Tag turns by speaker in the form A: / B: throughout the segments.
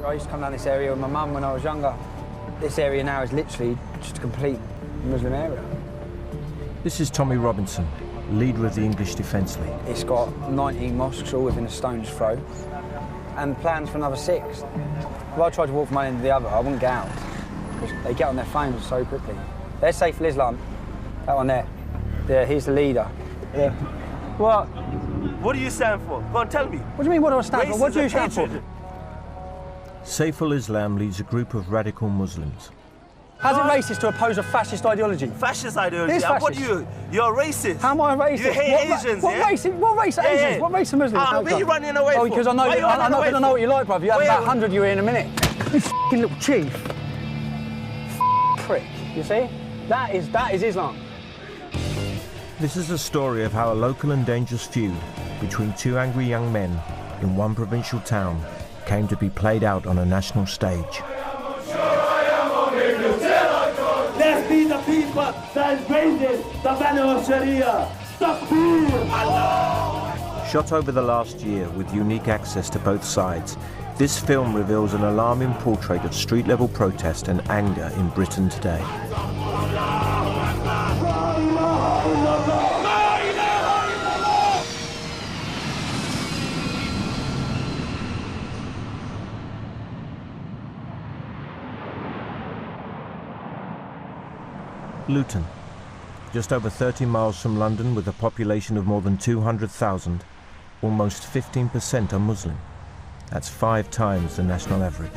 A: I used to come down this area with my mum when I was younger. This area now is literally just a complete Muslim area.
B: This is Tommy Robinson, leader of the English Defence League.
A: It's got 19 mosques all within a stone's throw and plans for another 6. If I tried to walk from one end to the other, I wouldn't get out because they get on their phones so quickly. They're Saif al-Islam, that one there. Yeah, he's the leader. Yeah. What?
C: What do you stand for? Go on, tell me.
A: What do you mean, what do I stand for? What do you stand for?
B: Saif al-Islam leads a group of radical Muslims.
A: How's it racist to oppose a fascist ideology?
C: Fascist ideology?
A: It is fascist.
C: What are you? You're a racist.
A: How am I a racist?
C: You hate Asians,
A: what
C: yeah?
A: race? What race are Asians? Yeah. What race are Muslims?
C: Where are you running away from?
A: Because I know what you like, bruv. You have about 100 you in a minute. You f***ing little chief. Prick. You see? That is Islam.
B: This is a story of how a local and dangerous feud between 2 angry young men in one provincial town came to be played out on a national stage.
D: Let's be the people that raises the banner of Sharia.
B: Shot over the last year with unique access to both sides, this film reveals an alarming portrait of street-level protest and anger in Britain today. Luton, just over 30 miles from London with a population of more than 200,000, almost 15% are Muslim. That's 5 times the national average.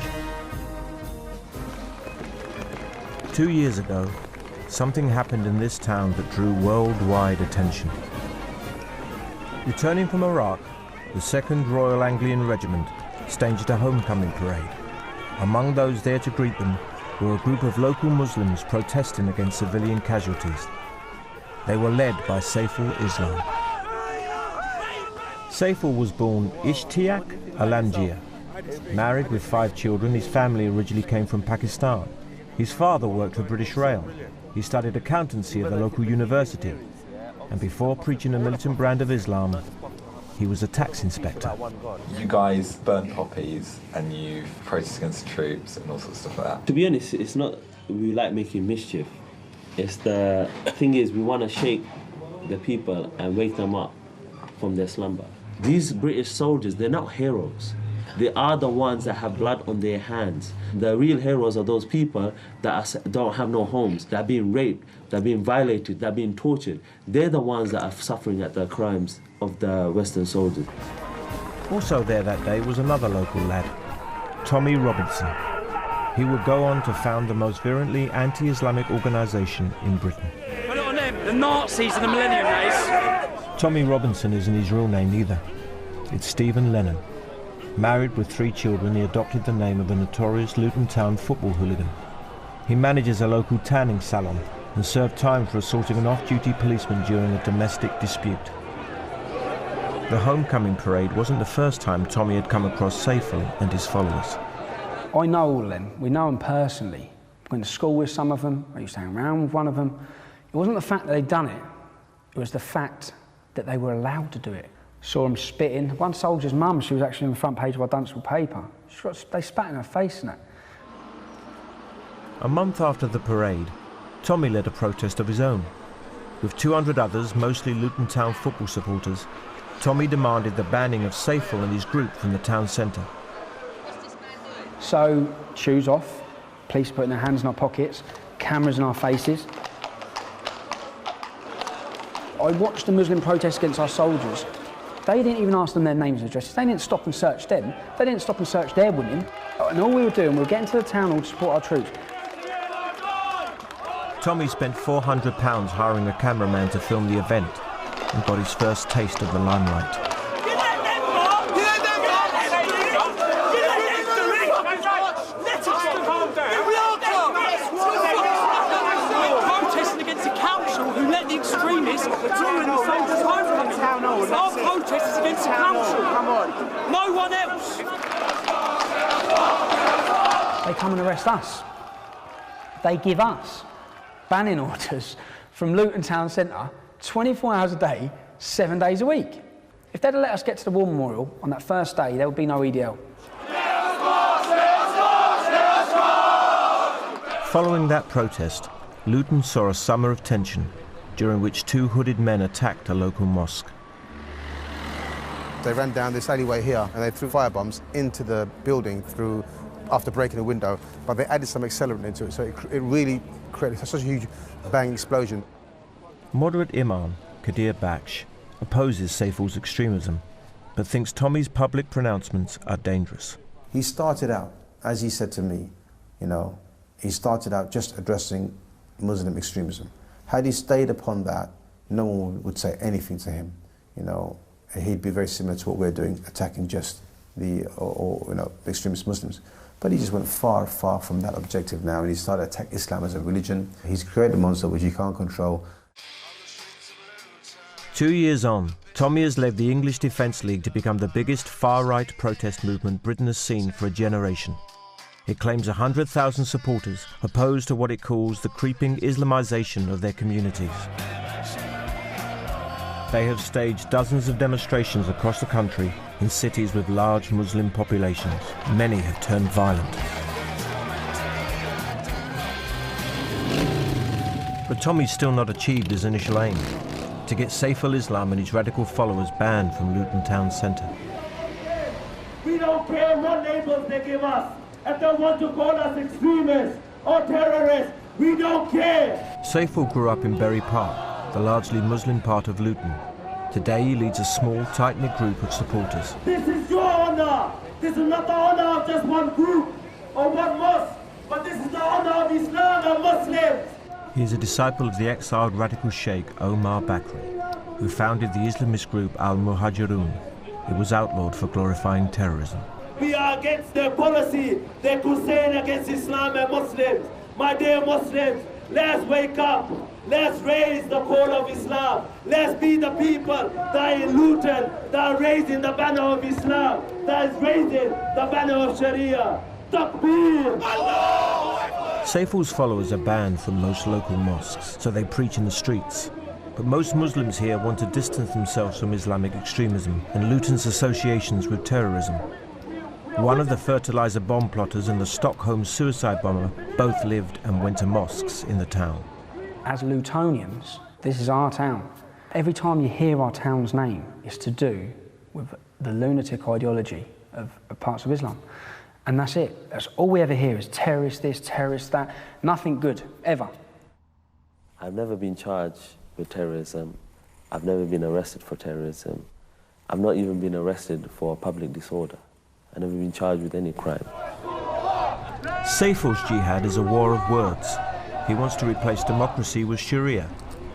B: 2 years ago, something happened in this town that drew worldwide attention. Returning from Iraq, the 2nd Royal Anglian Regiment staged a homecoming parade. Among those there to greet them were a group of local Muslims protesting against civilian casualties. They were led by Saif al-Islam. Saif was born Ishtiaq Alamgir. Married with 5 children, his family originally came from Pakistan. His father worked for British Rail. He studied accountancy at the local university. And before preaching a militant brand of Islam, he was a tax inspector.
E: You guys burn poppies and you protest against the troops and all sorts of stuff like that.
F: To be honest, it's not we like making mischief. It's the thing is we want to shake the people and wake them up from their slumber. These British soldiers, they're not heroes. They are the ones that have blood on their hands. The real heroes are those people that don't have no homes, that are being raped, that are being violated, that are being tortured. They're the ones that are suffering at the crimes of the Western soldiers.
B: Also there that day was another local lad, Tommy Robinson. He would go on to found the most virulently anti-Islamic organisation in Britain.
G: Put it on them, the Nazis and the Millennium Days.
B: Tommy Robinson isn't his real name either. It's Stephen Lennon. Married with 3 children, he adopted the name of a notorious Luton Town football hooligan. He manages a local tanning salon and served time for assaulting an off-duty policeman during a domestic dispute. The homecoming parade wasn't the first time Tommy had come across Saif and his followers.
A: I know all of them. We know them personally. I went to school with some of them. I used to hang around with one of them. It wasn't the fact that they'd done it. It was the fact that they were allowed to do it. Saw them spitting. One soldier's mum, she was actually on the front page of our Dunstable paper. They spat in her face and that.
B: A month after the parade, Tommy led a protest of his own. With 200 others, mostly Luton Town football supporters, Tommy demanded the banning of Saif and his group from the town centre.
A: So, shoes off, police putting their hands in our pockets, cameras in our faces. I watched the Muslim protests against our soldiers. They didn't even ask them their names and addresses. They didn't stop and search them. They didn't stop and search their women. And all we were doing, we were getting to the town hall to support our troops.
B: Tommy spent £400 hiring a cameraman to film the event and got his first taste of the limelight.
G: Protesting against the council who let the extremists during the soldiers' homecoming. Our protest is against the council. Come on. No one else.
A: They come and arrest us. They give us banning orders from Luton Town Centre 24 hours a day, 7 days a week. If they'd have let us get to the War Memorial on that first day, there would be no EDL.
B: Following that protest, Luton saw a summer of tension, during which 2 hooded men attacked a local mosque.
H: They ran down this alleyway here and they threw firebombs into the building after breaking the window, but they added some accelerant into it, so it really created such a huge bang explosion.
B: Moderate Imam Kadir Baksh opposes Saiful's extremism, but thinks Tommy's public pronouncements are dangerous.
I: He started out, as he said to me, he started out just addressing Muslim extremism. Had he stayed upon that, no one would say anything to him. He'd be very similar to what we're doing, attacking just the extremist Muslims. But he just went far, far from that objective now, and he started to attack Islam as a religion. He's created a monster which he can't control.
B: 2 years on, Tommy has led the English Defence League to become the biggest far-right protest movement Britain has seen for a generation. It claims 100,000 supporters opposed to what it calls the creeping Islamisation of their communities. They have staged dozens of demonstrations across the country in cities with large Muslim populations. Many have turned violent. But Tommy's still not achieved his initial aim, to get Saiful Islam and his radical followers banned from Luton town centre.
D: We don't care what labels they give us. If they want to call us extremists or terrorists, we don't care.
B: Saiful grew up in Bury Park, the largely Muslim part of Luton. Today he leads a small, tight-knit group of supporters.
D: This is your honour. This is not the honour of just one group or one mosque, but this is the honour of Islam and Muslims.
B: He is a disciple of the exiled radical sheikh Omar Bakri, who founded the Islamist group Al-Muhajirun. It was outlawed for glorifying terrorism.
D: We are against their policy, their crusade against Islam and Muslims. My dear Muslims, let's wake up. Let's raise the call of Islam. Let's be the people that are in Luton, that are raising the banner of Islam, that is raising the banner of Sharia. Takbir!
B: Saiful's followers are banned from most local mosques, so they preach in the streets. But most Muslims here want to distance themselves from Islamic extremism and Luton's associations with terrorism. One of the fertilizer bomb plotters and the Stockholm suicide bomber both lived and went to mosques in the town.
A: As Lutonians, this is our town. Every time you hear our town's name, it's to do with the lunatic ideology of parts of Islam. And that's it. That's all we ever hear is terrorist this, terrorist that. Nothing good, ever.
F: I've never been charged with terrorism. I've never been arrested for terrorism. I've not even been arrested for public disorder. I've never been charged with any crime.
B: Saiful's jihad is a war of words. He wants to replace democracy with Sharia,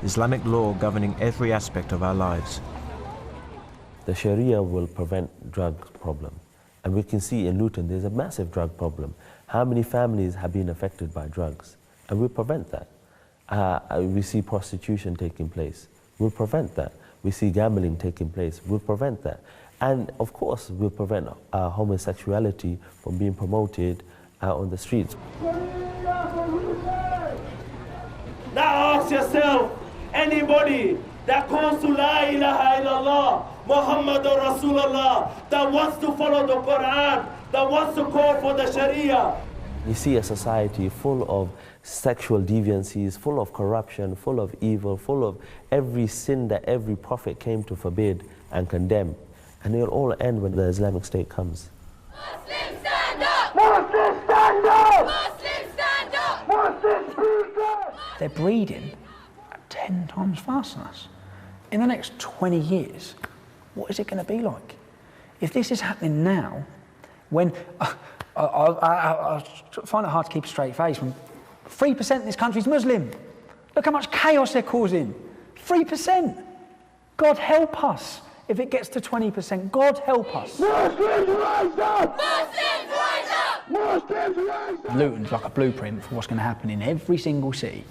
B: Islamic law governing every aspect of our lives.
F: The Sharia will prevent drug problem. And we can see in Luton there's a massive drug problem. How many families have been affected by drugs? And we'll prevent that. We see prostitution taking place. We'll prevent that. We see gambling taking place. We'll prevent that. And of course, we'll prevent homosexuality from being promoted out on the streets.
D: Now ask yourself, anybody that calls to La ilaha illallah, Muhammadur Rasulullah, that wants to follow the Quran, that wants to call for the Sharia.
F: You see a society full of sexual deviancies, full of corruption, full of evil, full of every sin that every prophet came to forbid and condemn. And it'll all end when the Islamic State comes.
J: Muslims stand up!
D: Muslims stand up!
J: Muslims stand up!
D: Muslims speak up!
A: They're breeding at 10 times faster than us. In the next 20 years, what is it going to be like? If this is happening now, when I find it hard to keep a straight face when 3% of this country is Muslim. Look how much chaos they're causing. 3%. God help us if it gets to 20%. God help us.
D: Muslims rise up!
J: Muslims rise up!
D: Muslims rise up!
A: Luton's like a blueprint for what's going to happen in every single city.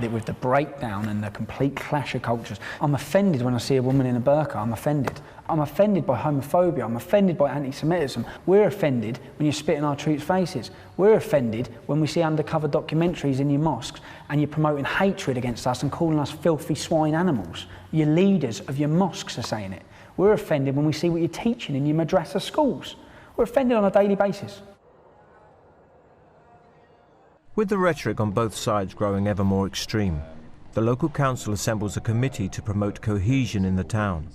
A: With the breakdown and the complete clash of cultures. I'm offended when I see a woman in a burqa. I'm offended. I'm offended by homophobia. I'm offended by anti-Semitism. We're offended when you spit in our troops' faces. We're offended when we see undercover documentaries in your mosques and you're promoting hatred against us and calling us filthy swine animals. Your leaders of your mosques are saying it. We're offended when we see what you're teaching in your madrasa schools. We're offended on a daily basis.
B: With the rhetoric on both sides growing ever more extreme, the local council assembles a committee to promote cohesion in the town.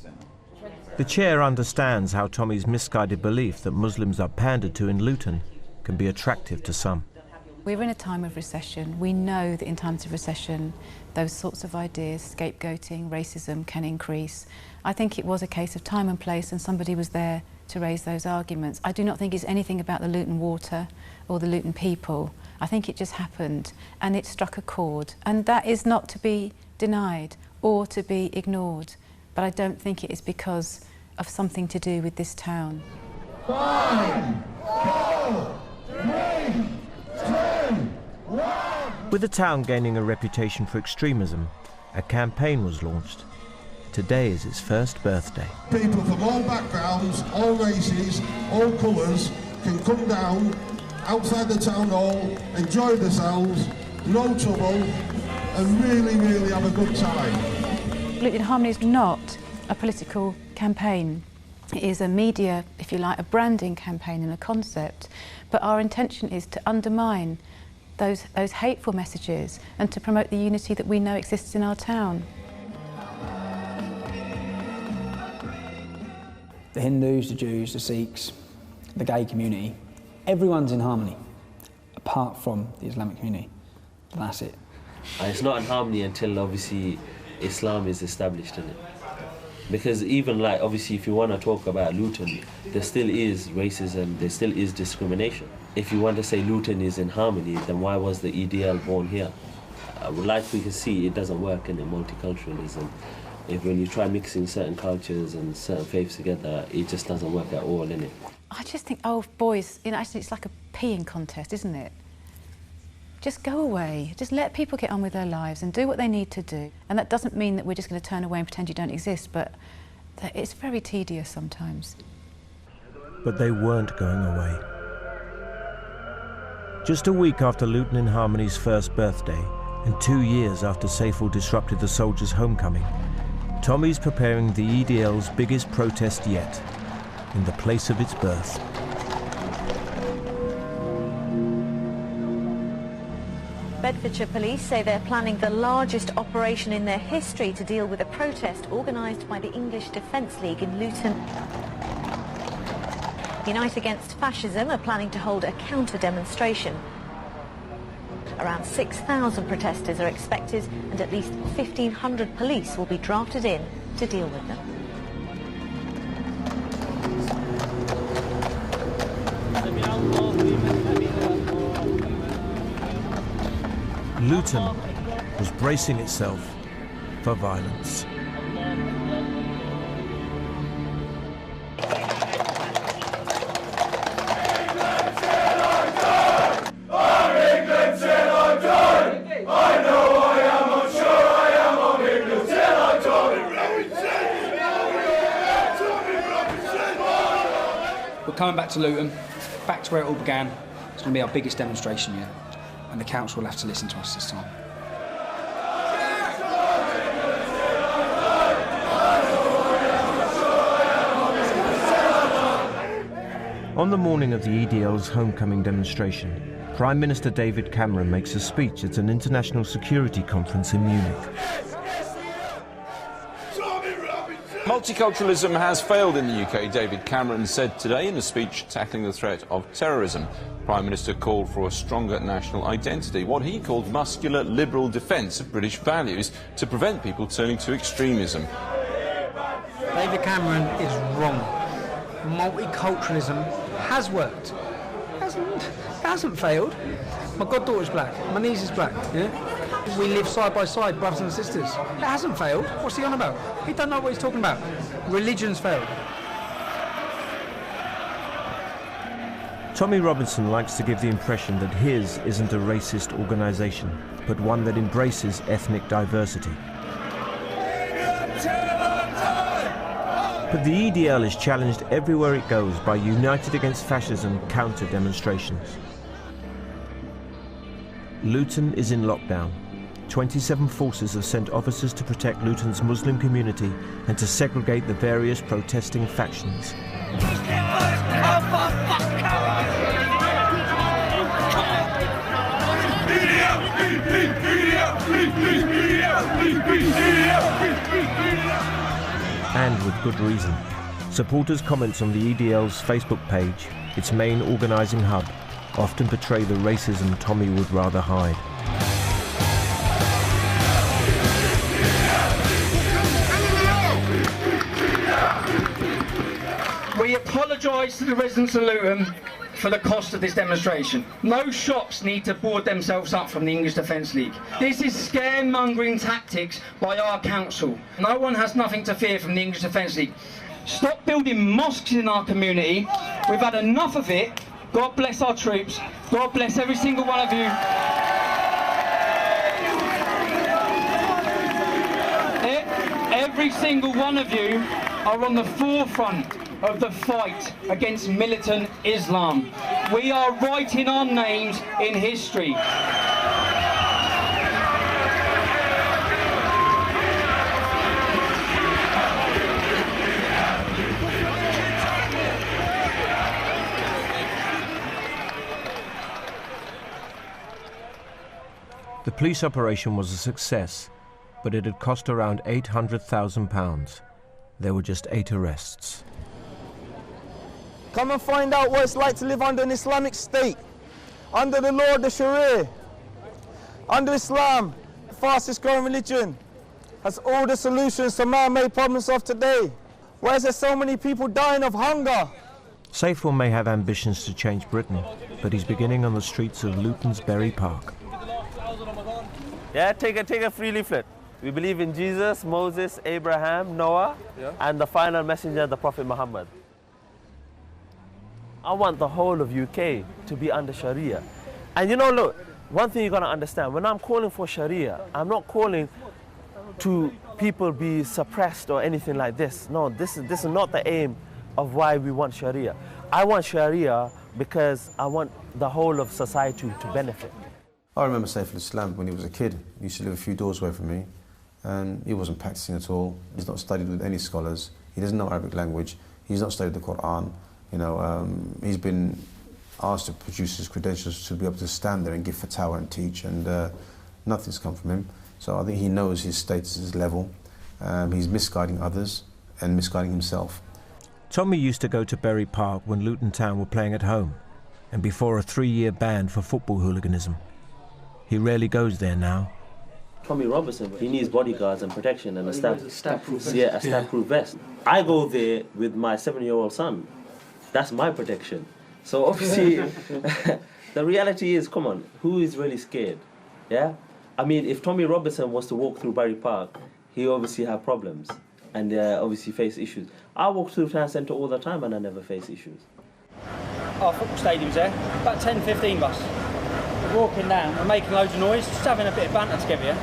B: The chair understands how Tommy's misguided belief that Muslims are pandered to in Luton can be attractive to some.
K: We're in a time of recession. We know that in times of recession, those sorts of ideas, scapegoating, racism, can increase. I think it was a case of time and place, and somebody was there to raise those arguments. I do not think it's anything about the Luton water or the Luton people. I think it just happened, and it struck a chord. And that is not to be denied or to be ignored. But I don't think it is because of something to do with this town.
J: 5, 4, 3, 2, 1.
B: With the town gaining a reputation for extremism, a campaign was launched. Today is its first birthday.
L: People from all backgrounds, all races, all colours can come down outside the town hall, enjoy themselves, no trouble, and really have a good time.
K: Luton Harmony is not a political campaign. It is a media, if you like, a branding campaign and a concept. But our intention is to undermine those hateful messages and to promote the unity that we know exists in our town.
A: The Hindus, the Jews, the Sikhs, the gay community, everyone's in harmony, apart from the Islamic community. And that's it.
F: It's not in harmony until obviously Islam is established in it. Because even like obviously if you want to talk about Luton, there still is racism, there still is discrimination. If you want to say Luton is in harmony, then why was the EDL born here? Like we can see, it doesn't work in the multiculturalism. When you try mixing certain cultures and certain faiths together, it just doesn't work at all, innit?
K: I just think, oh boys, you know, actually it's like a peeing contest, isn't it? Just go away. Just let people get on with their lives and do what they need to do. And that doesn't mean that we're just going to turn away and pretend you don't exist, but it's very tedious sometimes.
B: But they weren't going away. Just a week after Luton in Harmony's first birthday, and 2 years after Seyful disrupted the soldiers' homecoming, Tommy's preparing the EDL's biggest protest yet, in the place of its birth.
M: Bedfordshire police say they're planning the largest operation in their history to deal with a protest organised by the English Defence League in Luton. Unite Against Fascism are planning to hold a counter-demonstration. Around 6,000 protesters are expected and at least 1,500 police will be drafted in to deal with them.
B: Luton was bracing itself for violence.
A: We're coming back to Luton, back to where it all began. It's going to be our biggest demonstration yet, and the council will have to listen to us this time.
B: On the morning of the EDL's homecoming demonstration, Prime Minister David Cameron makes a speech at an international security conference in Munich.
N: Multiculturalism has failed in the UK, David Cameron said today in a speech tackling the threat of terrorism. Prime Minister called for a stronger national identity, what he called muscular liberal defence of British values to prevent people turning to extremism.
A: David Cameron is wrong. Multiculturalism has worked. It hasn't failed. My goddaughter's black, my niece is black, yeah? We live side by side, brothers and sisters. It hasn't failed. What's he on about? He doesn't know what he's talking about. Religion's failed.
B: Tommy Robinson likes to give the impression that his isn't a racist organisation, but one that embraces ethnic diversity. But the EDL is challenged everywhere it goes by United Against Fascism counter-demonstrations. Luton is in lockdown. 27 forces have sent officers to protect Luton's Muslim community and to segregate the various protesting factions. and with good reason. Supporters' comments on the EDL's Facebook page, its main organising hub, often portray the racism Tommy would rather hide.
O: We apologise to the residents of Luton for the cost of this demonstration. No shops need to board themselves up from the English Defence League. This is scaremongering tactics by our council. No one has nothing to fear from the English Defence League. Stop building mosques in our community. We've had enough of it. God bless our troops. God bless every single one of you. Every single one of you are on the forefront of the fight against militant Islam. We are writing our names in history.
B: The police operation was a success, but it had cost around £800,000. There were just 8 arrests.
P: Come and find out what it's like to live under an Islamic state, under the law of the Sharia, under Islam, the fastest growing religion, has all the solutions to man-made problems of today. Why is there so many people dying of hunger?
B: Saiful may have ambitions to change Britain, but he's beginning on the streets of Luton's Bury Park.
F: Yeah, take a free leaflet. We believe in Jesus, Moses, Abraham, Noah, and the final messenger, the Prophet Muhammad. I want the whole of UK to be under Sharia. And you know, look, one thing you gotta understand, when I'm calling for Sharia, I'm not calling to people be suppressed or anything like this. No, this is not the aim of why we want Sharia. I want Sharia because I want the whole of society to benefit.
I: I remember Saiful Islam when he was a kid. He used to live a few doors away from me, and he wasn't practicing at all. He's not studied with any scholars. He doesn't know Arabic language. He's not studied the Quran. You know, he's been asked to produce his credentials to be able to stand there and give fatwa and teach, and nothing's come from him. So I think he knows his status, his level. He's misguiding others and misguiding himself.
B: Tommy used to go to Bury Park when Luton Town were playing at home, and before a 3-year ban for football hooliganism. He rarely goes there now.
F: Tommy Robertson, he needs bodyguards and protection and a stab-proof vest. Yeah, a stab-proof vest. I go there with my 7-year-old son. That's my protection. So obviously, the reality is, come on, who is really scared? Yeah? I mean, if Tommy Robertson was to walk through Bury Park, he obviously have problems and obviously face issues. I walk through town centre all the time and I never face issues.
O: Our football stadium's there, about 10, 15 of us. We're walking down, we're making loads of noise, just having a bit of banter together, yeah?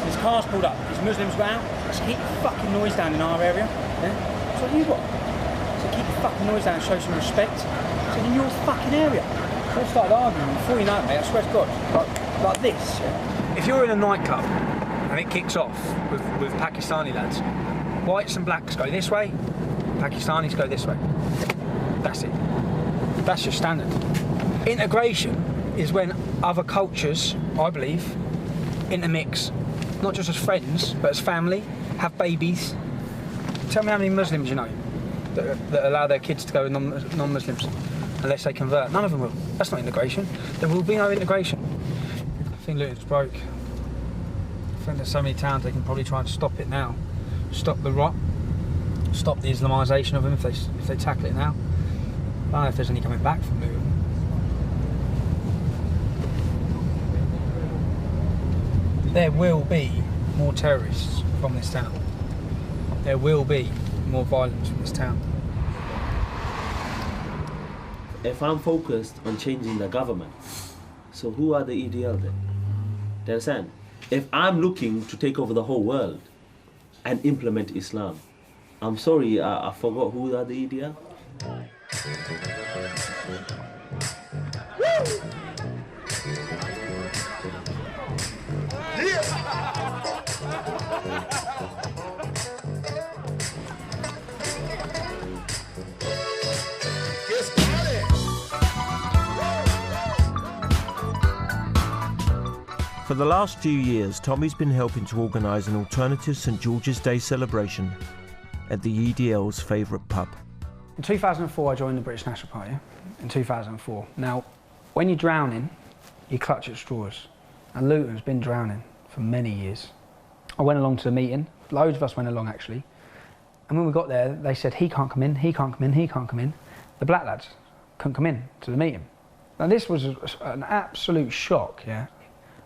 O: There's cars pulled up, there's Muslims go out, just keep your fucking noise down in our area, yeah? So what you got? So keep your fucking noise down and show some respect. So in your fucking area. So we started arguing, before you know it, mate, I swear to God, like this, yeah? If you're in a nightclub and it kicks off with Pakistani lads, whites and blacks go this way, Pakistanis go this way. That's it. That's your standard. Integration is when other cultures, I believe, intermix, not just as friends, but as family, have babies. Tell me how many Muslims you know that allow their kids to go with non-Muslims, unless they convert. None of them will. That's not integration. There will be no integration. I think Luton's broke. I think there's so many towns they can probably try and stop it now. Stop the rot. Stop the Islamisation of them if they tackle it now. I don't know if there's any coming back from Luton. There will be more terrorists from this town. There will be more violence from this town.
F: If I'm focused on changing the government, so who are the EDL then? Do you understand? If I'm looking to take over the whole world and implement Islam, I'm sorry, I forgot who are the EDL.
B: For the last few years, Tommy's been helping to organise an alternative St George's Day celebration at the EDL's favourite pub.
A: In 2004, I joined the British National Party, in 2004. Now, when you're drowning, you clutch at straws. And Luton's been drowning for many years. I went along to the meeting, loads of us went along actually, and when we got there, they said, he can't come in, he can't come in, he can't come in. The black lads couldn't come in to the meeting. Now this was an absolute shock, yeah.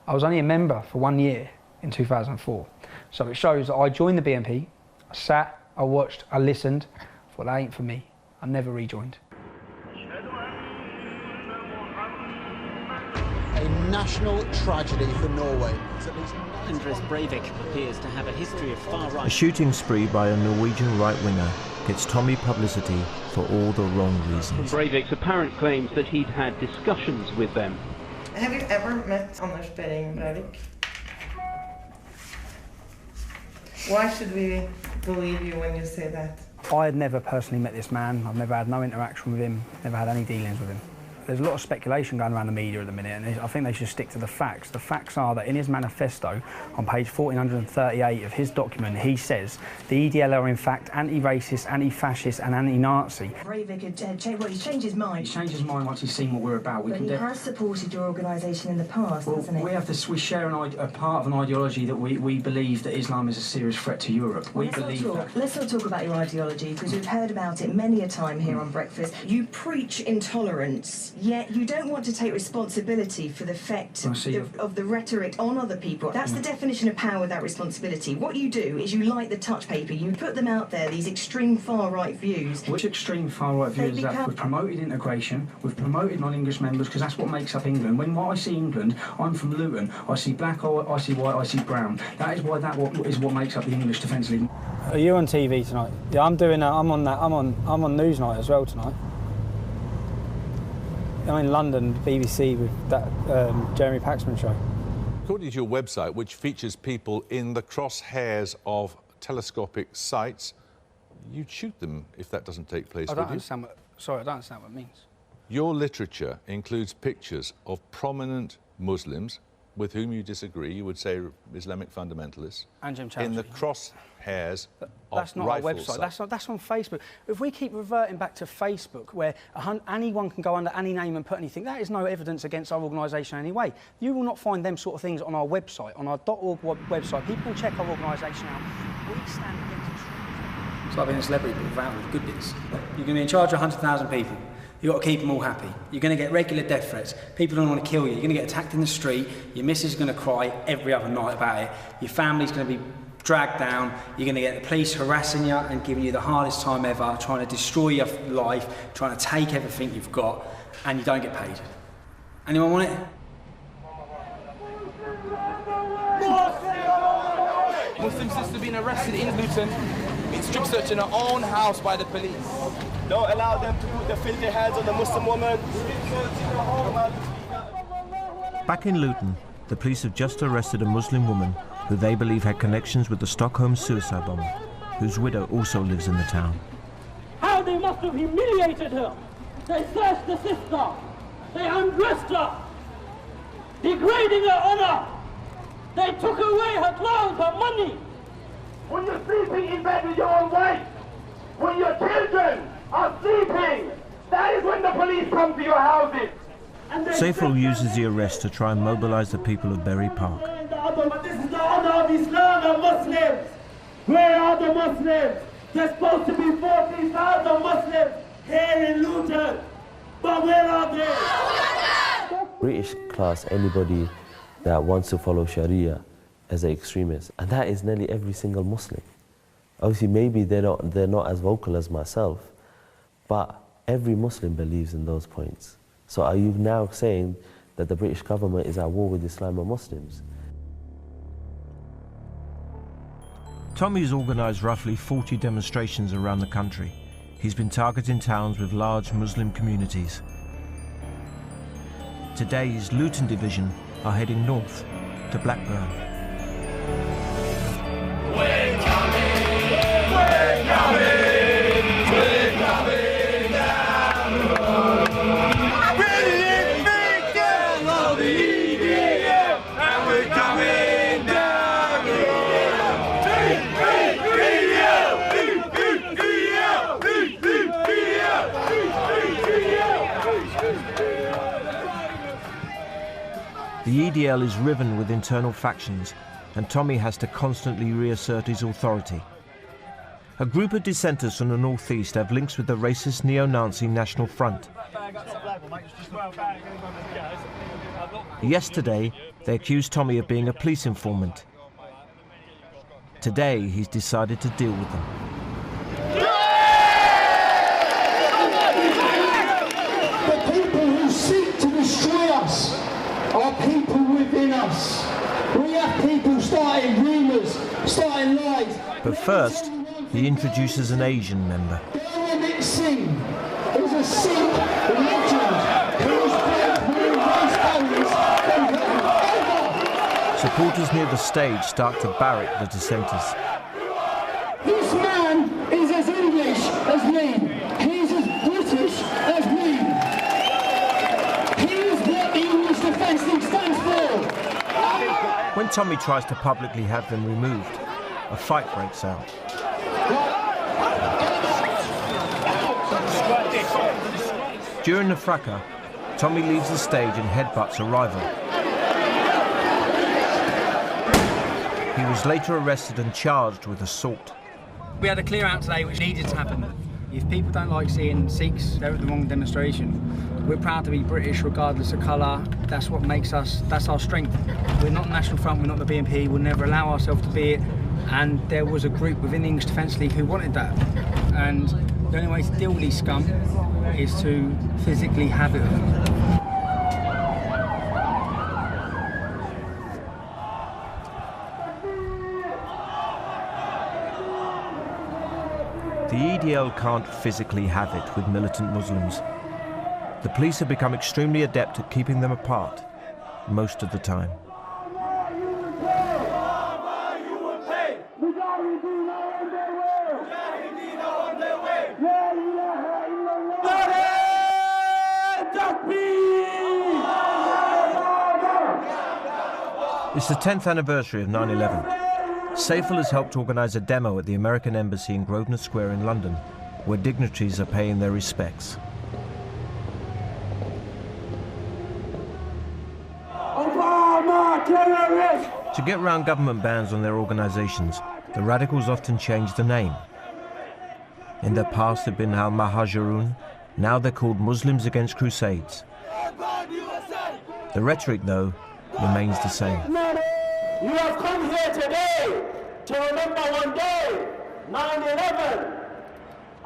A: I was only a member for 1 year in 2004. So it shows that I joined the BNP, I sat, I watched, I listened, I thought that ain't for me. I never rejoined.
Q: A national tragedy for Norway.
R: Anders Breivik appears to have a history of far-right...
B: A shooting spree by a Norwegian right-winger gets Tommy publicity for all the wrong reasons.
S: Breivik's apparent claims that he'd had discussions with them.
T: Have you ever met Anders Breivik? Why should we believe you when you say that?
A: I had never personally met this man. I've never had no interaction with him, never had any dealings with him. There's a lot of speculation going around the media at the minute, and I think they should stick to the facts. The facts are that in his manifesto, on page 1438 of his document, he says the EDL are in fact anti-racist, anti-fascist and anti-Nazi.
U: Breivik he's changed his mind.
A: He's changed his mind once he's seen what we're about.
U: But he has supported your organisation in the past, hasn't he?
A: We share a part of an ideology that we believe that Islam is a serious threat to Europe.
U: Let's not talk about your ideology, because we've heard about it many a time here on Breakfast. You preach intolerance. Yet you don't want to take responsibility for the effect of the rhetoric on other people. That's the definition of power, that responsibility. What you do is you light the touch paper, you put them out there, these extreme far-right views.
A: Which extreme far-right views is that? We've promoted integration, we've promoted non-English members, because that's what makes up England. When I see England, I'm from Luton, I see black, I see white, I see brown. That is what makes up the English Defence League.
O: Are you on TV tonight? Yeah, I'm on Newsnight as well tonight. I'm in London, BBC, with that Jeremy Paxman show.
V: According to your website, which features people in the crosshairs of telescopic sights, you'd shoot them if that doesn't take place,
A: I don't understand what it means.
V: Your literature includes pictures of prominent Muslims with whom you disagree, you would say Islamic fundamentalists,
A: and Jim
V: in the crosshairs
A: That's not our website, that's on Facebook. If we keep reverting back to Facebook, where anyone can go under any name and put anything, that is no evidence against our organisation anyway. You will not find them sort of things on our website, on our .org website. People can check our organisation out. We stand against extremism. It's like being a celebrity, but without the good bits. You're going to be in charge of 100,000 people. You've got to keep them all happy. You're going to get regular death threats. People don't want to kill you. You're going to get attacked in the street. Your missus is going to cry every other night about it. Your family's going to be dragged down. You're going to get the police harassing you and giving you the hardest time ever, trying to destroy your life, trying to take everything you've got, and you don't get paid. Anyone want it?
W: Muslim sister being arrested in Luton, being strip searched in her own house by the police.
X: Don't allow them to put their filthy hands on the Muslim woman.
B: Back in Luton, the police have just arrested a Muslim woman who they believe had connections with the Stockholm suicide bomber, whose widow also lives in the town.
Y: How they must have humiliated her! They searched the sister! They undressed her! Degrading her honor! They took away her clothes, her money!
X: When you're sleeping in bed with your own wife, when your children are sleeping, that is when the police come to your houses.
B: Seyfried uses the arrest to try and mobilise the people of Bury Park.
D: But this is the honor of Islam and Muslims. Where are the Muslims? There's supposed to be 40,000 Muslims here in Luton. But where are they?
F: British class anybody that wants to follow Sharia as an extremist, and that is nearly every single Muslim. Obviously, maybe they're not as vocal as myself, but every Muslim believes in those points. So are you now saying that the British government is at war with Islam and Muslims?
B: Tommy has organised roughly 40 demonstrations around the country. He's been targeting towns with large Muslim communities. Today's Luton division are heading north to Blackburn.
J: We're coming, we're coming, we're coming down the road. We're the big gang of the EDM, and we're coming.
B: The EDL is riven with internal factions, and Tommy has to constantly reassert his authority. A group of dissenters from the northeast have links with the racist neo-Nazi National Front. Yesterday, they accused Tommy of being a police informant. Today, he's decided to deal with them.
C: The people who seek to destroy us are people within us. We have people starting rumours, starting lies.
B: But first, he introduces an Asian member.
C: Singh is a Sikh legend who has played more race ponies than ever.
B: Supporters near the stage start to barrack the dissenters.
C: This man is as English as me. He's as British as me. He is what the English Defence League stands for.
B: When Tommy tries to publicly have them removed, a fight breaks out. During the fracas, Tommy leaves the stage and headbutts a rival. He was later arrested and charged with assault.
O: We had a clear out today which needed to happen. If people don't like seeing Sikhs, they're at the wrong demonstration. We're proud to be British regardless of colour. That's what makes us, that's our strength. We're not National Front, we're not the BNP, we'll never allow ourselves to be it. And there was a group within the English Defence League who wanted that. And the only way to deal with these scum is to physically have it.
B: The EDL can't physically have it with militant Muslims. The police have become extremely adept at keeping them apart, most of the time. It's the 10th anniversary of 9/11. Saiful has helped organise a demo at the American Embassy in Grosvenor Square in London, where dignitaries are paying their respects.
C: Obama, terrorist!
B: To get round government bans on their organisations, the radicals often change the name. In their past they've been Al-Mahajirun, now they're called Muslims Against Crusades. The rhetoric, though, remains the same.
C: You have come here today to remember one day, 9/11.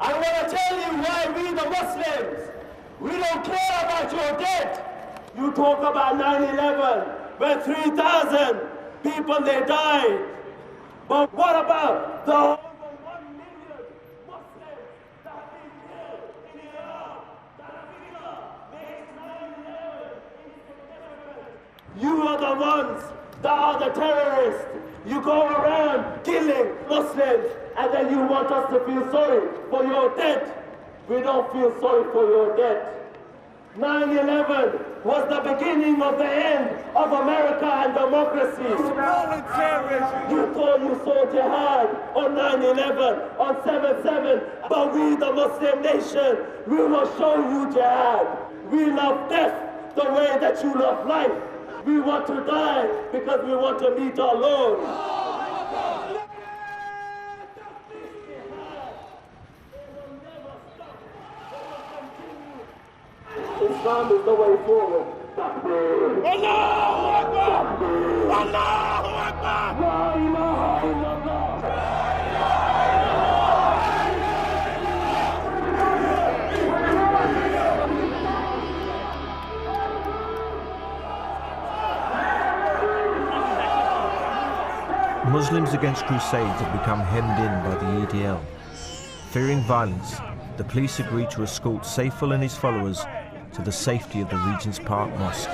C: I want to tell you why we the Muslims, we don't care about your dead.
D: You talk about 9/11, where 3,000 people, they died. But what about the over 1 million Muslims that have been killed in Iraq? That figure makes 9/11 insignificant. You are the ones that are the terrorists. You go around killing Muslims and then you want us to feel sorry for your dead. We don't feel sorry for your dead. 9/11 was the beginning of the end of America and democracy. You thought you saw jihad on 9/11, on 7/7, but we, the Muslim nation, we will show you jihad. We love death the way that you love life. We want to die because we want to meet our Lord. Islam is the way forward. Allahu Akbar! Allahu Akbar! La ilaha illallah!
B: Muslims Against Crusades have become hemmed in by the EDL. Fearing violence, the police agreed to escort Saiful and his followers to the safety of the Regent's Park Mosque.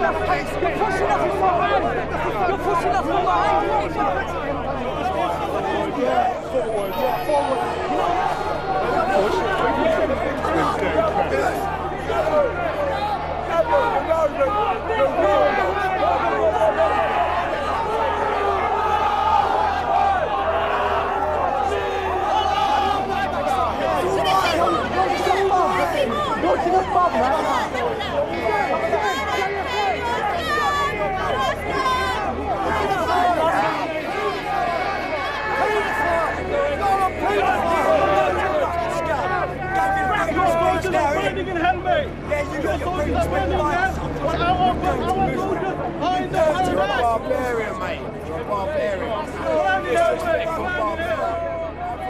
Y: pushing us from behind. You're pushing us from behind.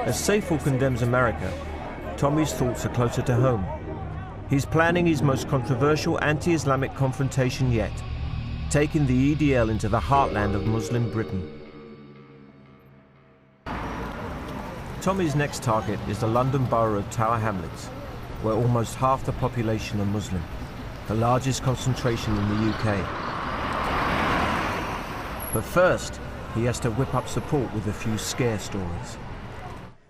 B: As Saiful condemns America, Tommy's thoughts are closer to home. He's planning his most controversial anti-Islamic confrontation yet, taking the EDL into the heartland of Muslim Britain. Tommy's next target is the London borough of Tower Hamlets, where almost half the population are Muslim, the largest concentration in the UK. But first, he has to whip up support with a few scare stories.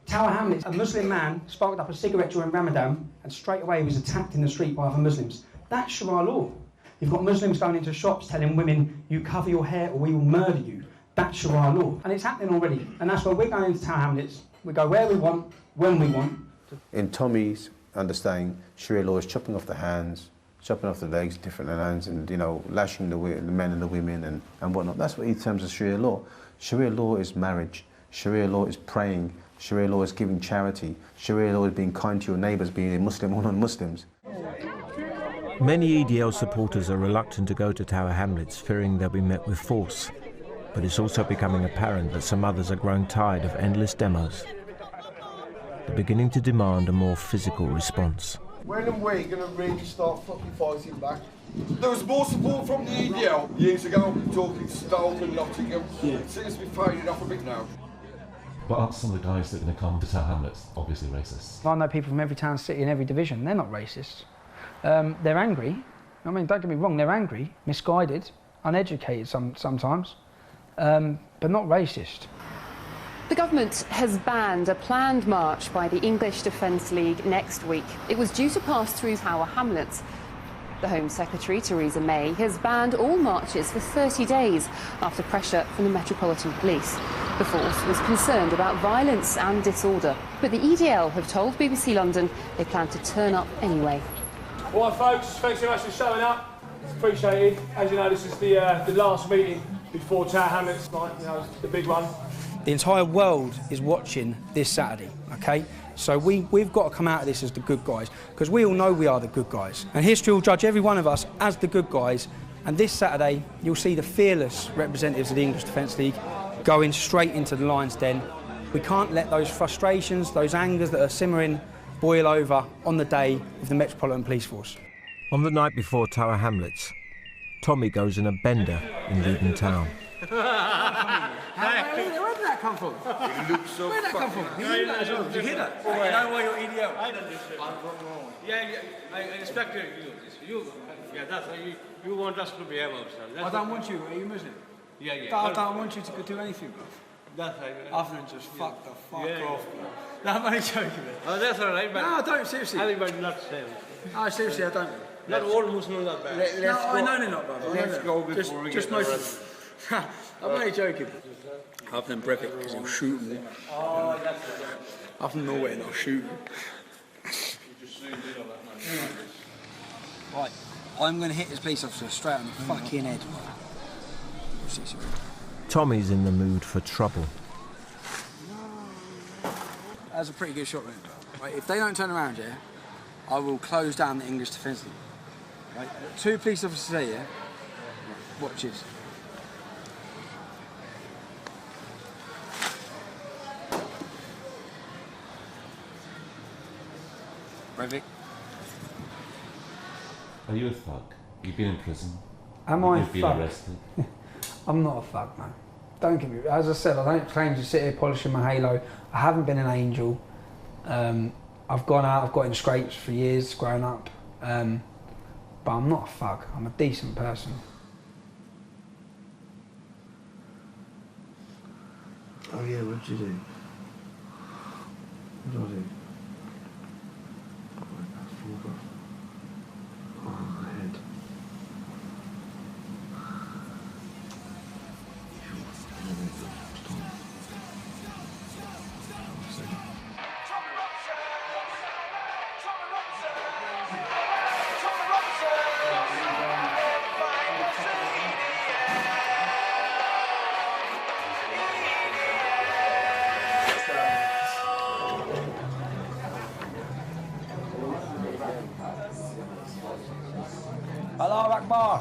A: Tower Hamlets, a Muslim man sparked up a cigarette during Ramadan and straight away was attacked in the street by other Muslims. That's Sharia law. You've got Muslims going into shops telling women, you cover your hair or we will murder you. That's Sharia law. And it's happening already. And that's why we're going into Tower Hamlets. We go where we want, when we want.
I: In Tommy's understanding, Sharia law is chopping off the hands, chopping off the legs, different hands, and, you know, lashing the men and the women and whatnot. That's what he terms as Sharia law. Sharia law is marriage. Sharia law is praying. Sharia law is giving charity. Sharia law is being kind to your neighbours, being a Muslim or non-Muslims.
B: Many EDL supporters are reluctant to go to Tower Hamlets, fearing they'll be met with force. But it's also becoming apparent that some others are growing tired of endless demos. They're beginning to demand a more physical response.
E: When and we're going to really start fucking fighting back? There was more support from the EDL years ago, talking Stoke and Nottingham. Yeah. It seems to be fading off a bit now.
G: But aren't some of the guys that are going to come to Tower Hamlets obviously racist?
A: I know people from every town, city and every division. They're not racist. They're angry. I mean, don't get me wrong, they're angry, misguided, uneducated sometimes, but not racist.
H: The government has banned a planned march by the English Defence League next week. It was due to pass through Tower Hamlets. The Home Secretary, Theresa May, has banned all marches for 30 days after pressure from the Metropolitan Police. The force was concerned about violence and disorder, but the EDL have told BBC London they plan to turn up anyway.
K: All right, folks, thanks very much for showing up. It's appreciated. As you know, this is the last meeting before Tower Hamlets tonight, you know, the big one.
A: The entire world is watching this Saturday, okay? So we've got to come out of this as the good guys, because we all know we are the good guys. And history will judge every one of us as the good guys. And this Saturday, you'll see the fearless representatives of the English Defence League going straight into the lion's den. We can't let those frustrations, those angers that are simmering, boil over on the day of the Metropolitan Police Force.
B: On the night before Tower Hamlets, Tommy goes in a bender in Luton Town.
L: Where did that come from?
E: You look so
L: Where did that come from?
E: fucking-
L: You hear that as well? Did you hear that? You know why you're EDL? I don't
Z: Yeah, I respect you. Yeah, that's you want us to behave ourselves.
L: I don't want you. Are you Muslim?
Z: Yeah.
L: I don't want you to do anything, bro.
Z: That's right.
L: Other than just fuck the fuck
Z: Yeah.
L: off, bro. No, I'm only joking, man.
Z: Oh, that's all right, but
L: No, I don't, seriously.
Z: everybody not same.
L: No, seriously, I don't.
Z: Not all Muslims are bad.
L: No, I know they're not, brother. I know
Z: Let's
L: that.
Z: go before we
L: Just
Z: get
L: most
Z: arrested.
L: I'm only joking. Other than Brevik, because he'll shoot me.
Z: Oh, that's right.
A: Up from Norway and I'll shoot him. Right, I'm going to hit this police officer straight on the fucking head.
B: Tommy's in the mood for trouble.
A: That's a pretty good shot, really. Right, if they don't turn around here, I will close down the English Defence League. Right, 2 police officers here. Right, watch this. Brevik.
G: Are you a thug? You've been in prison.
A: Am I a
G: You've been
A: thug?
G: arrested.
A: I'm not a thug, man. Don't get me. As I said, I don't claim to sit here polishing my halo. I haven't been an angel. I've gone out. I've got in scrapes for years growing up. But I'm not a thug. I'm a decent person.
I: Oh yeah, what did you do? What did I do? Oh, my head.
O: Allahu Akbar.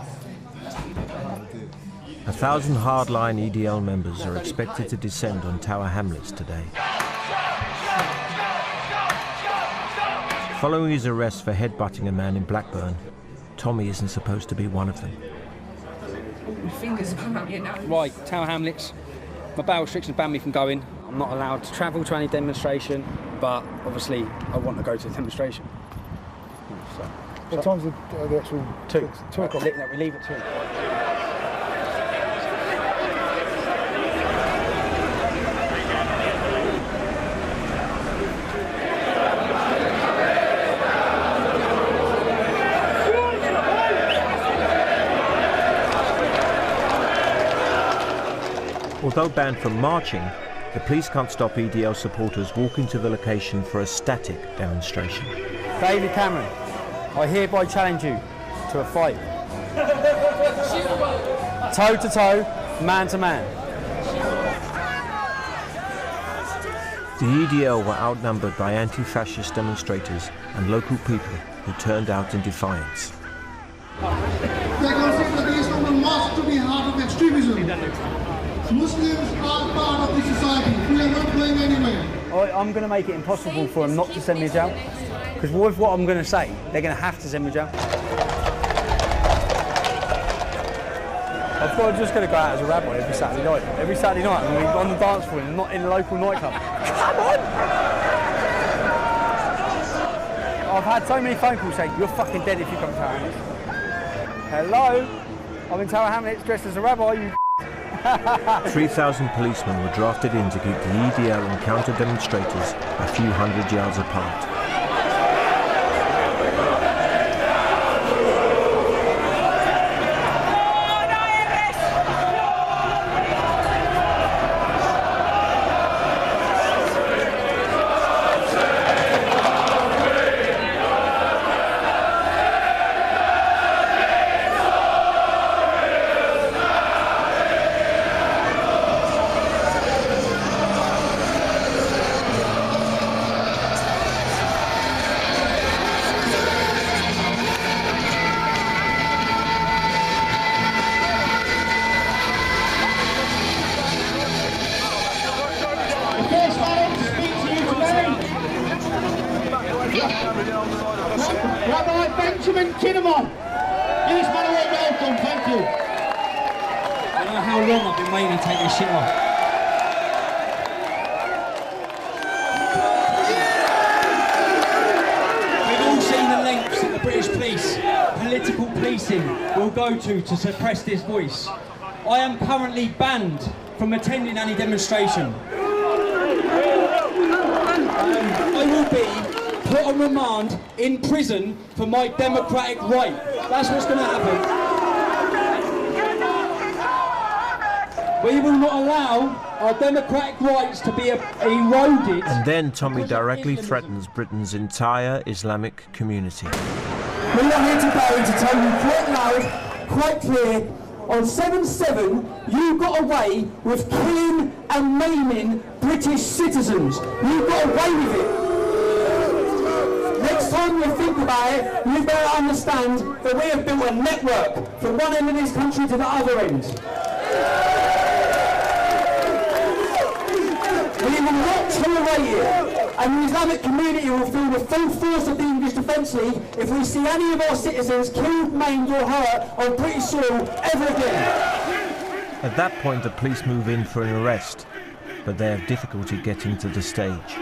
B: 1,000 hardline EDL members are expected to descend on Tower Hamlets today. Following his arrest for headbutting a man in Blackburn, Tommy isn't supposed to be one of them.
M: My fingers come out your nose.
L: Right, Tower Hamlets. My bail restrictions ban me from going. I'm not allowed to travel to any demonstration, but obviously I want to go to the demonstration. So,
N: what time's the actual...
L: 2.
N: 2 o'clock?
L: We leave at 2.
B: Although banned from marching, the police can't stop EDL supporters walking to the location for a static demonstration.
A: David Cameron, I hereby challenge you to a fight. Toe to toe, man to man.
B: The EDL were outnumbered by anti-fascist demonstrators and local people who turned out in defiance.
P: They consider the Islam mosque to be heart of extremism. Muslims are part of the society. We are not going anywhere.
A: I'm going to make it impossible for them not to send me to jail. Because with what I'm going to say, they're going to have to send me to jail. I've got just going to go out as a rabbi every Saturday night. Every Saturday night, I'm going to be on the dance floor and not in the local nightclub. Come on! I've had so many phone calls saying, you're fucking dead if you come to Tower Hamlets. Hello? I'm in Tower Hamlets dressed as a rabbi, you
B: 3,000 policemen were drafted in to keep the EDL and counter-demonstrators a few hundred yards apart.
O: To suppress this voice. I am currently banned from attending any demonstration. I will be put on remand in prison for my democratic right. That's what's going to happen. We will not allow our democratic rights to be eroded.
B: And then Tommy directly threatens Britain's entire Islamic community.
Q: We are here today to tell you quite loud, quite clear, on 7/7 you got away with killing and maiming British citizens. You got away with it. Next time you think about it, you better understand that we have built a network from one end of this country to the other end. We will not tolerate it. And the Islamic community will feel the full force of the English Defence League if we see any of our citizens killed, maimed or hurt on British soil ever again.
B: At that point, the police move in for an arrest, but they have difficulty getting to the stage.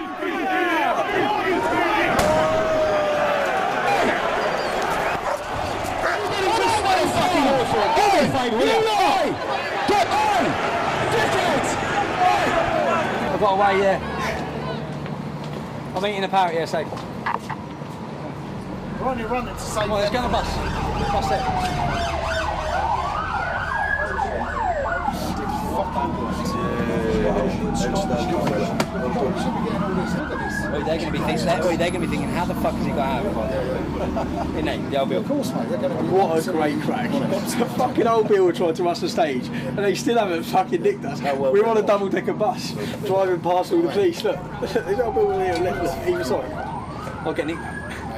L: I've got away, yeah. I'm eating a parrot, yeah, safe.
N: We're only running to save.
L: Right, let's go on the bus. Bus there. They're going to be thinking, how the fuck has he got out of it? Innit, the old Bill.
N: Of course, mate. They're going to be.
R: What a great crack. So fucking old Bill tried to rush the stage and they still haven't fucking nicked us. We're on a double-decker bus, driving past all the police. Look, there's old Bill here left. He was sorry. I'll get nicked.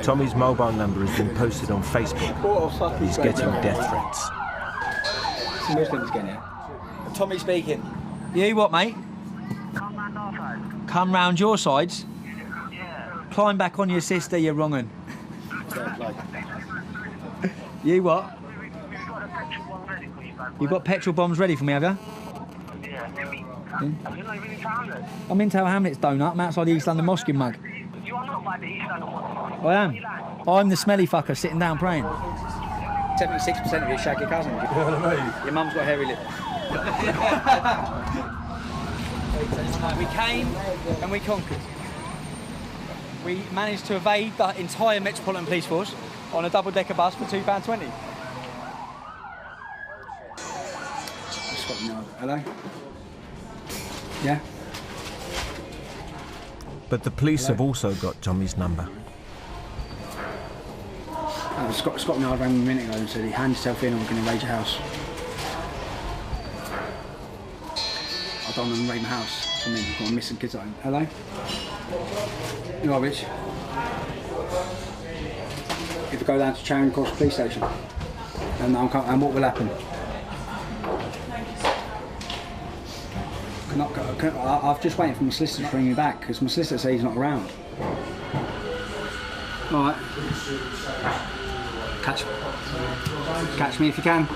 B: Tommy's mobile number has been posted on Facebook.
R: What a fucking
B: He's getting death threats.
L: Some Muslims again, yeah?
R: Tommy speaking.
L: You what, mate? Come round your sides? Climb back on your sister, you wrong'un. You what? You got petrol bombs ready for me, have you?
X: Yeah. Have you not even in Tower Hamlets?
L: I'm in Tower Hamlets, donut. I'm outside the East London Mosque in Mug.
X: You are not by the East London Mosque.
L: I am. I'm the smelly fucker sitting down praying. 76% of you shag your cousin. Your mum's got hairy lips. We came and we conquered. We managed to evade the entire Metropolitan Police Force on a double-decker bus for £2.20. Hello? Yeah?
B: But the police have also got Tommy's number.
L: Scotland Yard rang me a minute ago and said he hand yourself in or we're going to raid your house. I don't want to raid my house. I mean, I've got missing kids at home. Hello? You are rich? If we go down to Charing Cross Police Station, and what will happen? I've just waiting for my solicitor to bring me back because my solicitor says he's not around. All right. Catch me if you can.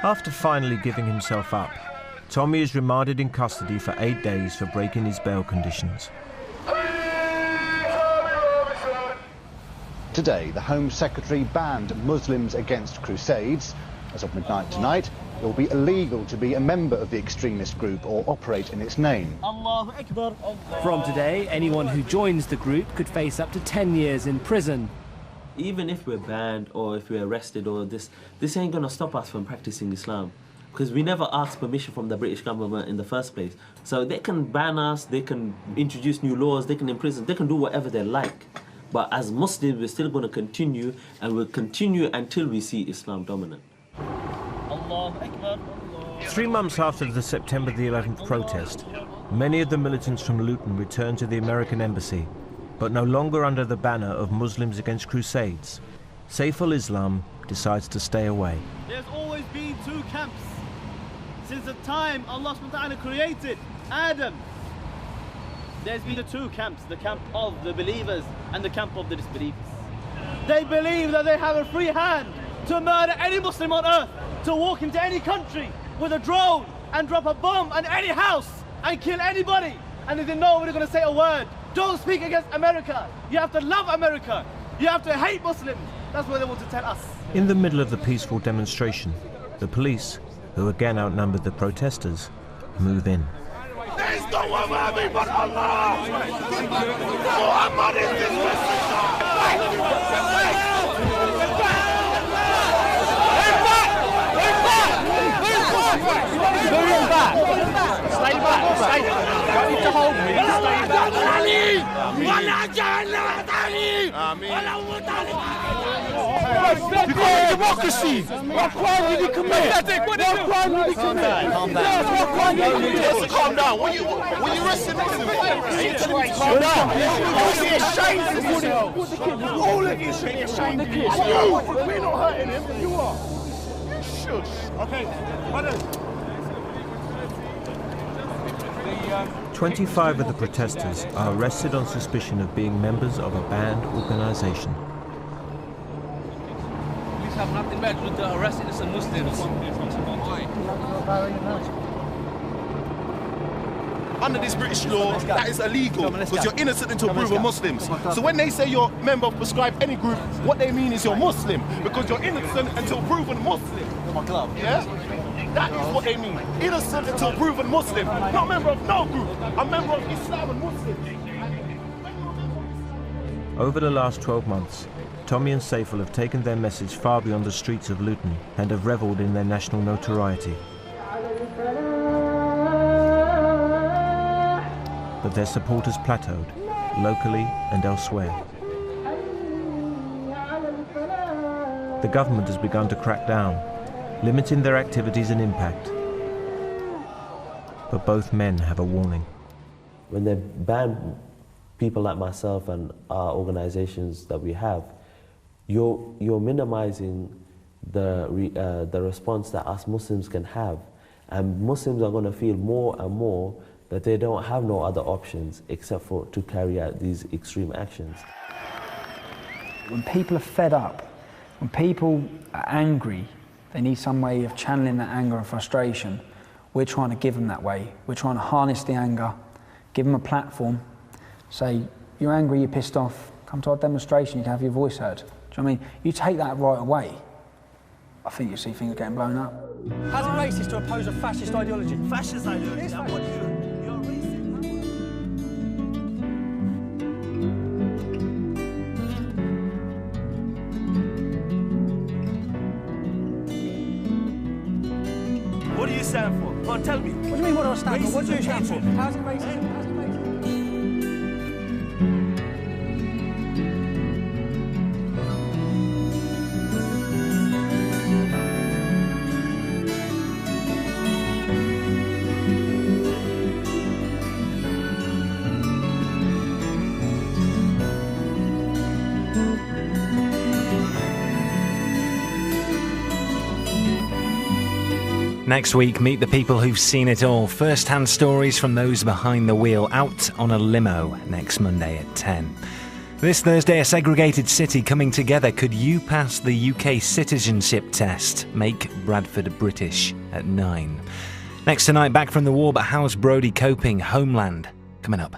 B: After finally giving himself up, Tommy is remanded in custody for 8 days for breaking his bail conditions.
S: Today, the Home Secretary banned Muslims Against Crusades. As of midnight tonight, it will be illegal to be a member of the extremist group or operate in its name.
T: Allahu Akbar. From today, anyone who joins the group could face up to 10 years in prison.
F: Even if we're banned or if we're arrested or this ain't gonna stop us from practicing Islam. Because we never asked permission from the British government in the first place. So they can ban us, they can introduce new laws, they can imprison, they can do whatever they like. But as Muslims, we're still going to continue, and we'll continue until we see Islam dominant.
B: 3 months after the September the 11th protest, many of the militants from Luton returned to the American embassy, but no longer under the banner of Muslims Against Crusades. Saif al-Islam decides to stay away.
U: There's always been two camps. Since the time Allah SWT created Adam, there's been the two camps, the camp of the believers and the camp of the disbelievers. They believe that they have a free hand to murder any Muslim on earth, to walk into any country with a drone and drop a bomb on any house and kill anybody. And they didn't know we were going to say a word. Don't speak against America. You have to love America. You have to hate Muslims. That's what they want to tell us.
B: In the middle of the peaceful demonstration, the police, who again outnumbered the protesters, move in.
J: There's no one worthy but Allah! Muhammad is this messenger!
Q: Move back! Stay back! Stay back! You don't need to hold me. Stay back!
J: Because of democracy! What crime did he commit? What crime did he commit? Calm down. Yes, what crime did he commit? Calm down. When you arrested Muslims, calm down. You should be ashamed of yourself. All of you should be ashamed of yourself. We're not hurting him, but you are. You should. Okay, brothers.
B: 25 of the protesters are arrested on suspicion of being members of a banned organisation.
T: Police have nothing better to do than arrest innocent Muslims.
J: under this British law, that is illegal because you're innocent until proven Muslims. So when they say you're a member of prescribed any group, what they mean is you're Muslim because you're innocent until proven Muslim. Yeah? That is what they mean. Innocent until proven Muslim. Not a member of no group. A member of Islam and Muslim.
B: Over the last 12 months, Tommy and Saiful have taken their message far beyond the streets of Luton and have revelled in their national notoriety. But their supporters plateaued, locally and elsewhere. The government has begun to crack down, limiting their activities and impact. But both men have a warning.
F: When they ban people like myself and our organizations that we have, you're minimizing the response that us Muslims can have. And Muslims are going to feel more and more that they don't have no other options except for to carry out these extreme actions.
A: When people are fed up, when people are angry, they need some way of channeling that anger and frustration. We're trying to give them that way. We're trying to harness the anger, give them a platform, say, you're angry, you're pissed off, come to our demonstration, you can have your voice heard. Do you know what I mean? You take that right away, I think you see things getting blown up.
Q: How's it racist to oppose a fascist ideology?
U: Fascist ideology?
Q: It is
U: What
Q: fascist.
U: you're racist. What do you stand for? Go on, tell me.
Q: What do you mean, what do I stand for? What do you stand for?
U: Racism.
Q: How's it racist? How's it racist?
C: Next week, meet the people who've seen it all. First-hand stories from those behind the wheel, out on a limo next Monday at 10. This Thursday, a segregated city coming together. Could you pass the UK citizenship test? Make Bradford British at 9. Next tonight, back from the war, but how's Brodie coping? Homeland, coming up.